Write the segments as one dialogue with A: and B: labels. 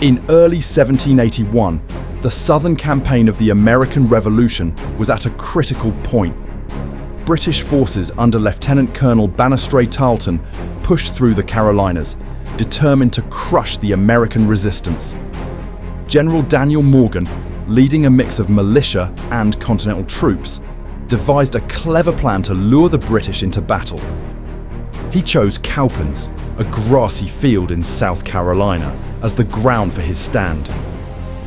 A: In early 1781, the Southern campaign of the American Revolution was at a critical point. British forces under Lieutenant Colonel Banastre Tarleton pushed through the Carolinas, determined to crush the American resistance. General Daniel Morgan, leading a mix of militia and Continental troops, devised a clever plan to lure the British into battle. He chose Cowpens, a grassy field in South Carolina, as the ground for his stand.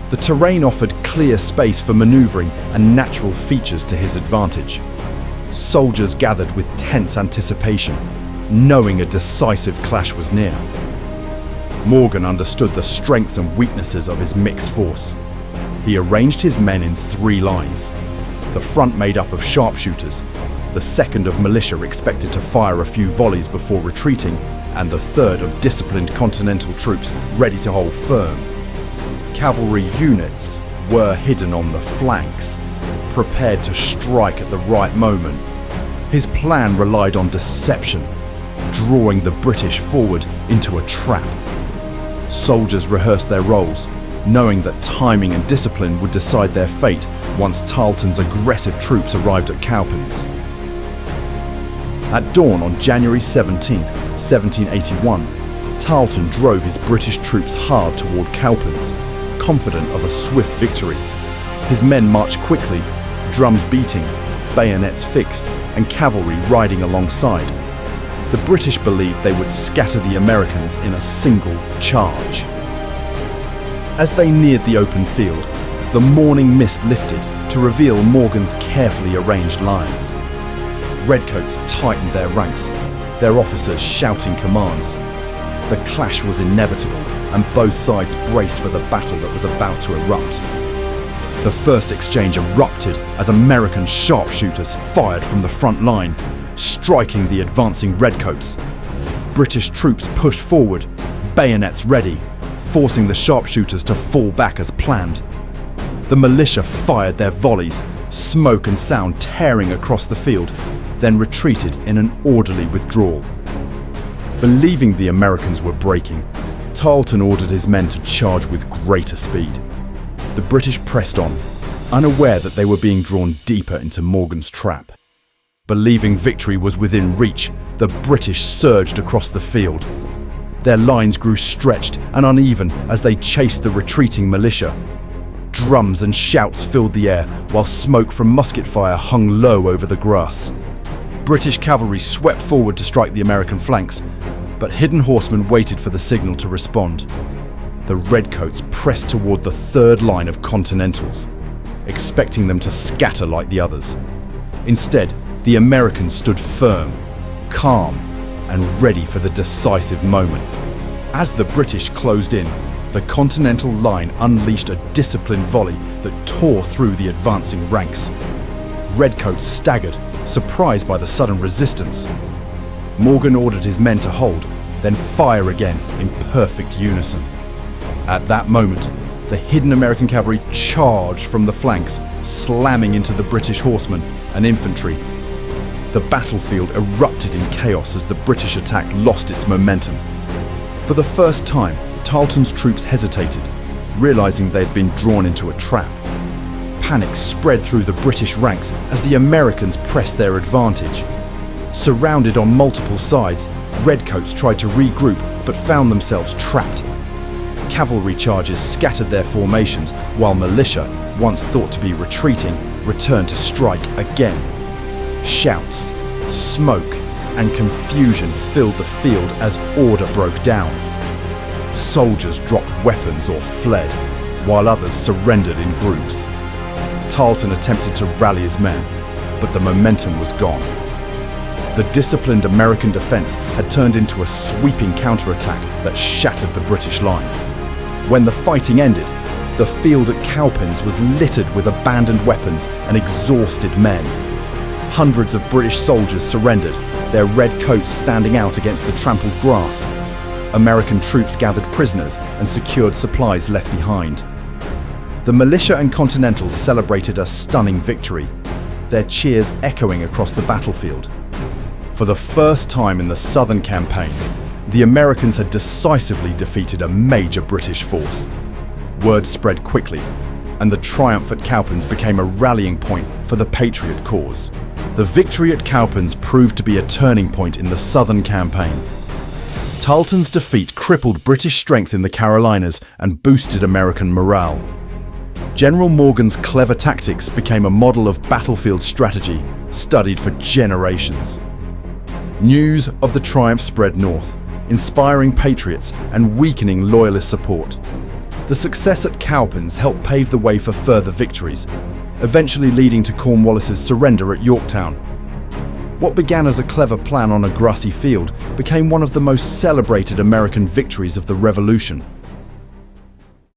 A: The terrain offered clear space for maneuvering and natural features to his advantage. Soldiers gathered with tense anticipation, knowing a decisive clash was near. Morgan understood the strengths and weaknesses of his mixed force. He arranged his men in 3 lines. The front made up of sharpshooters, the second of militia expected to fire a few volleys before retreating, and the third of disciplined Continental troops ready to hold firm. Cavalry units were hidden on the flanks, prepared to strike at the right moment. His plan relied on deception, drawing the British forward into a trap. Soldiers rehearsed their roles, knowing that timing and discipline would decide their fate once Tarleton's aggressive troops arrived at Cowpens. At dawn on January 17, 1781, Tarleton drove his British troops hard toward Cowpens, confident of a swift victory. His men marched quickly, drums beating, bayonets fixed, and cavalry riding alongside. The British believed they would scatter the Americans in a single charge. As they neared the open field, the morning mist lifted to reveal Morgan's carefully arranged lines. Redcoats tightened their ranks, their officers shouting commands. The clash was inevitable, and both sides braced for the battle that was about to erupt. The first exchange erupted as American sharpshooters fired from the front line, striking the advancing Redcoats. British troops pushed forward, bayonets ready, forcing the sharpshooters to fall back as planned. The militia fired their volleys, smoke and sound tearing across the field, then retreated in an orderly withdrawal. Believing the Americans were breaking, Tarleton ordered his men to charge with greater speed. The British pressed on, unaware that they were being drawn deeper into Morgan's trap. Believing victory was within reach, the British surged across the field. Their lines grew stretched and uneven as they chased the retreating militia. Drums and shouts filled the air, while smoke from musket fire hung low over the grass. British cavalry swept forward to strike the American flanks, but hidden horsemen waited for the signal to respond. The Redcoats pressed toward the third line of Continentals, expecting them to scatter like the others. Instead, the Americans stood firm, calm, and ready for the decisive moment. As the British closed in, the Continental line unleashed a disciplined volley that tore through the advancing ranks. Redcoats staggered, surprised by the sudden resistance. Morgan ordered his men to hold, then fire again in perfect unison. At that moment, the hidden American cavalry charged from the flanks, slamming into the British horsemen and infantry. The battlefield erupted in chaos as the British attack lost its momentum. For the first time, Tarleton's troops hesitated, realizing they had been drawn into a trap. Panic spread through the British ranks as the Americans pressed their advantage. Surrounded on multiple sides, Redcoats tried to regroup but found themselves trapped. Cavalry charges scattered their formations, while militia, once thought to be retreating, returned to strike again. Shouts, smoke, and confusion filled the field as order broke down. Soldiers dropped weapons or fled, while others surrendered in groups. Tarleton attempted to rally his men, but the momentum was gone. The disciplined American defense had turned into a sweeping counterattack that shattered the British line. When the fighting ended, the field at Cowpens was littered with abandoned weapons and exhausted men. Hundreds of British soldiers surrendered, their red coats standing out against the trampled grass. American troops gathered prisoners and secured supplies left behind. The militia and Continentals celebrated a stunning victory, their cheers echoing across the battlefield. For the first time in the Southern campaign, The Americans had decisively defeated a major British force. Word spread quickly, and the triumph at Cowpens became a rallying point for the Patriot cause. The victory at Cowpens proved to be a turning point in the Southern campaign. Tarleton's defeat crippled British strength in the Carolinas and boosted American morale. General Morgan's clever tactics became a model of battlefield strategy studied for generations. News of the triumph spread north, inspiring patriots and weakening loyalist support. The success at Cowpens helped pave the way for further victories, eventually leading to Cornwallis's surrender at Yorktown. What began as a clever plan on a grassy field became one of the most celebrated American victories of the Revolution.